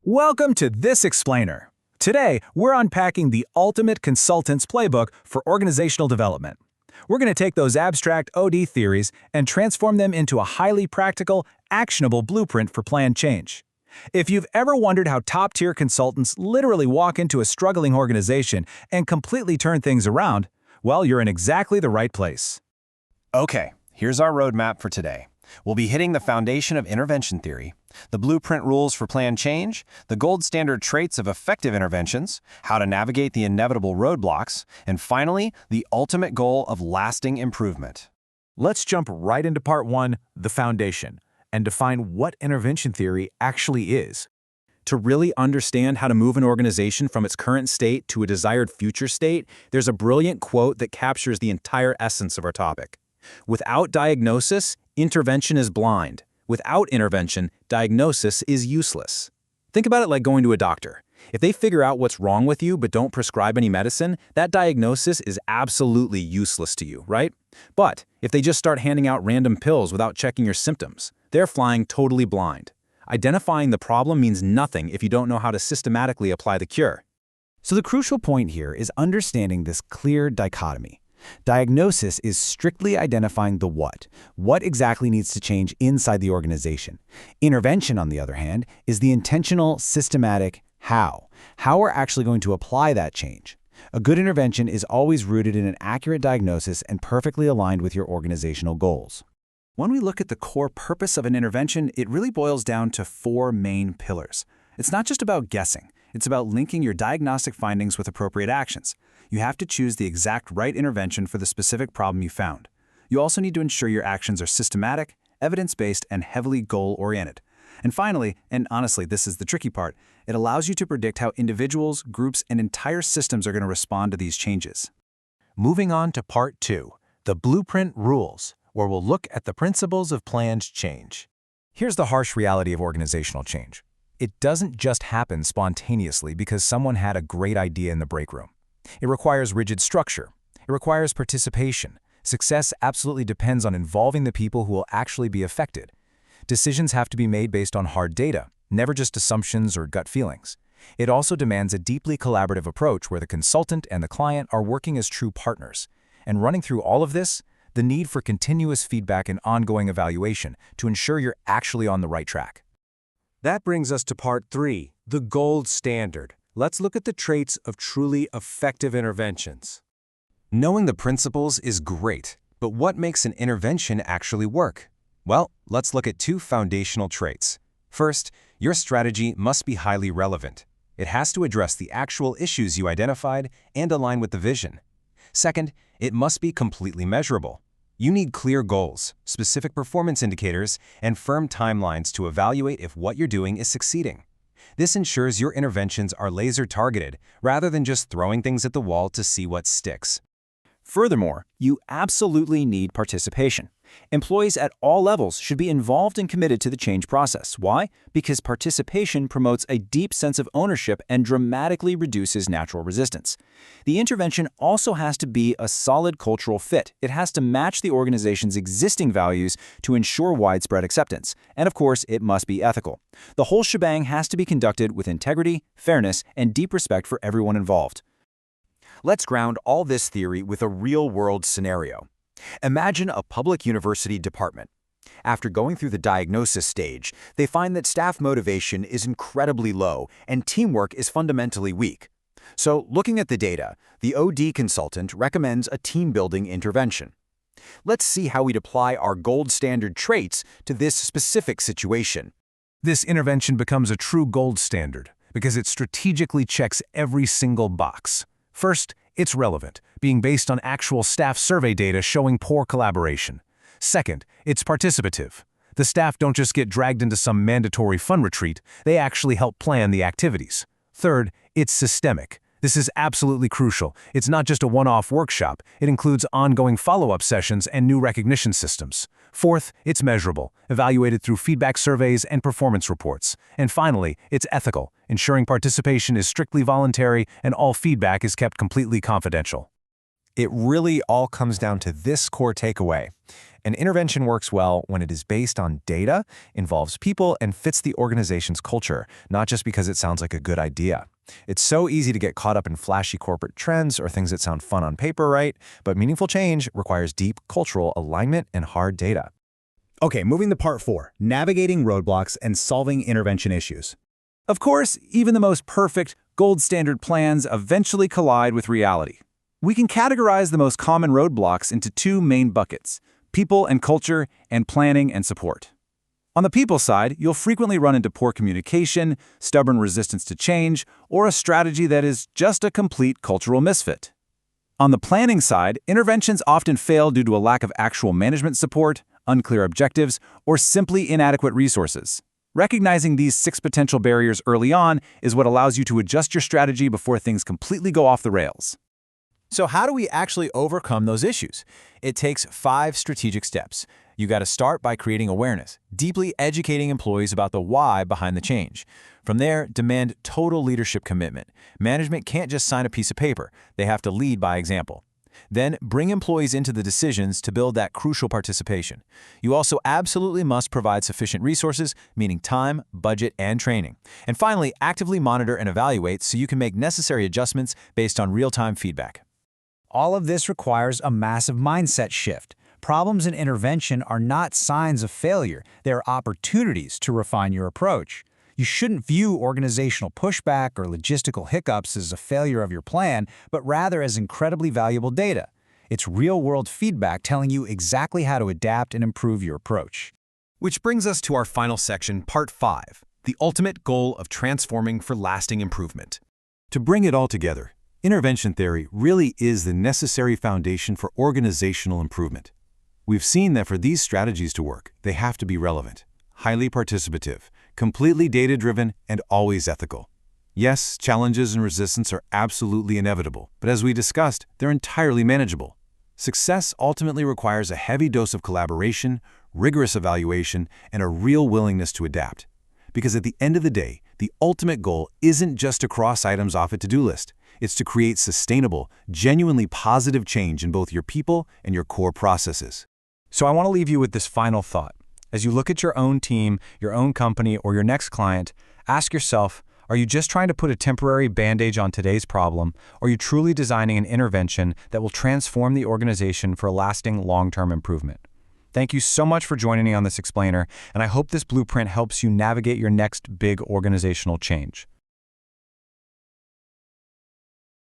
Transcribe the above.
Welcome to This Explainer. Today, we're unpacking the ultimate consultant's playbook for organizational development. We're going to take those abstract OD theories and transform them into a highly practical, actionable blueprint for planned change. If you've ever wondered how top-tier consultants literally walk into a struggling organization and completely turn things around, well, you're in exactly the right place. Okay, here's our roadmap for today. We'll be hitting the foundation of intervention theory, the blueprint rules for planned change, the gold standard traits of effective interventions, how to navigate the inevitable roadblocks, and finally, the ultimate goal of lasting improvement. Let's jump right into part 1, the foundation, and define what intervention theory actually is. To really understand how to move an organization from its current state to a desired future state, there's a brilliant quote that captures the entire essence of our topic. Without diagnosis, intervention is blind. Without intervention, diagnosis is useless. Think about it like going to a doctor. If they figure out what's wrong with you but don't prescribe any medicine, that diagnosis is absolutely useless to you, right? But if they just start handing out random pills without checking your symptoms, they're flying totally blind. Identifying the problem means nothing if you don't know how to systematically apply the cure. So the crucial point here is understanding this clear dichotomy. Diagnosis is strictly identifying the what. What exactly needs to change inside the organization? Intervention, on the other hand, is the intentional, systematic how. How we're actually going to apply that change. A good intervention is always rooted in an accurate diagnosis and perfectly aligned with your organizational goals. When we look at the core purpose of an intervention, it really boils down to 4 main pillars. It's not just about guessing. It's about linking your diagnostic findings with appropriate actions. You have to choose the exact right intervention for the specific problem you found. You also need to ensure your actions are systematic, evidence-based, and heavily goal-oriented. And finally, and honestly, this is the tricky part, it allows you to predict how individuals, groups, and entire systems are going to respond to these changes. Moving on to part 2, the blueprint rules, where we'll look at the principles of planned change. Here's the harsh reality of organizational change. It doesn't just happen spontaneously because someone had a great idea in the break room. It requires rigid structure. It requires participation. Success absolutely depends on involving the people who will actually be affected. Decisions have to be made based on hard data, never just assumptions or gut feelings. It also demands a deeply collaborative approach where the consultant and the client are working as true partners. And running through all of this, the need for continuous feedback and ongoing evaluation to ensure you're actually on the right track. That brings us to part 3, the gold standard. Let's look at the traits of truly effective interventions. Knowing the principles is great, but what makes an intervention actually work? Well, let's look at 2 foundational traits. First, your strategy must be highly relevant. It has to address the actual issues you identified and align with the vision. Second, it must be completely measurable. You need clear goals, specific performance indicators, and firm timelines to evaluate if what you're doing is succeeding. This ensures your interventions are laser-targeted rather than just throwing things at the wall to see what sticks. Furthermore, you absolutely need participation. Employees at all levels should be involved and committed to the change process. Why? Because participation promotes a deep sense of ownership and dramatically reduces natural resistance. The intervention also has to be a solid cultural fit. It has to match the organization's existing values to ensure widespread acceptance. And of course, it must be ethical. The whole shebang has to be conducted with integrity, fairness, and deep respect for everyone involved. Let's ground all this theory with a real-world scenario. Imagine a public university department. After going through the diagnosis stage, they find that staff motivation is incredibly low and teamwork is fundamentally weak. So, looking at the data, the OD consultant recommends a team-building intervention. Let's see how we'd apply our gold standard traits to this specific situation. This intervention becomes a true gold standard because it strategically checks every single box. First, it's relevant, being based on actual staff survey data showing poor collaboration. Second, it's participative. The staff don't just get dragged into some mandatory fun retreat, they actually help plan the activities. Third, it's systemic. This is absolutely crucial. It's not just a one-off workshop. It includes ongoing follow-up sessions and new recognition systems. Fourth, it's measurable, evaluated through feedback surveys and performance reports. And finally, it's ethical, ensuring participation is strictly voluntary and all feedback is kept completely confidential. It really all comes down to this core takeaway. An intervention works well when it is based on data, involves people, and fits the organization's culture, not just because it sounds like a good idea. It's so easy to get caught up in flashy corporate trends or things that sound fun on paper, right? But meaningful change requires deep cultural alignment and hard data. Okay, moving to part 4, navigating roadblocks and solving intervention issues. Of course, even the most perfect, gold standard plans eventually collide with reality. We can categorize the most common roadblocks into 2 main buckets: people and culture, and planning and support. On the people side, you'll frequently run into poor communication, stubborn resistance to change, or a strategy that is just a complete cultural misfit. On the planning side, interventions often fail due to a lack of actual management support, unclear objectives, or simply inadequate resources. Recognizing these 6 potential barriers early on is what allows you to adjust your strategy before things completely go off the rails. So how do we actually overcome those issues? It takes 5 strategic steps. You got to start by creating awareness, deeply educating employees about the why behind the change. From there, demand total leadership commitment. Management can't just sign a piece of paper. They have to lead by example. Then, bring employees into the decisions to build that crucial participation. You also absolutely must provide sufficient resources, meaning time, budget, and training. And finally, actively monitor and evaluate so you can make necessary adjustments based on real-time feedback. All of this requires a massive mindset shift. Problems in intervention are not signs of failure. They are opportunities to refine your approach. You shouldn't view organizational pushback or logistical hiccups as a failure of your plan, but rather as incredibly valuable data. It's real-world feedback telling you exactly how to adapt and improve your approach. Which brings us to our final section, Part 5, the ultimate goal of transforming for lasting improvement. To bring it all together, intervention theory really is the necessary foundation for organizational improvement. We've seen that for these strategies to work, they have to be relevant, highly participative, completely data-driven, and always ethical. Yes, challenges and resistance are absolutely inevitable, but as we discussed, they're entirely manageable. Success ultimately requires a heavy dose of collaboration, rigorous evaluation, and a real willingness to adapt. Because at the end of the day, the ultimate goal isn't just to cross items off a to-do list. It's to create sustainable, genuinely positive change in both your people and your core processes. So I want to leave you with this final thought. As you look at your own team, your own company, or your next client, ask yourself, are you just trying to put a temporary bandage on today's problem, or are you truly designing an intervention that will transform the organization for lasting long-term improvement? Thank you so much for joining me on this explainer, and I hope this blueprint helps you navigate your next big organizational change.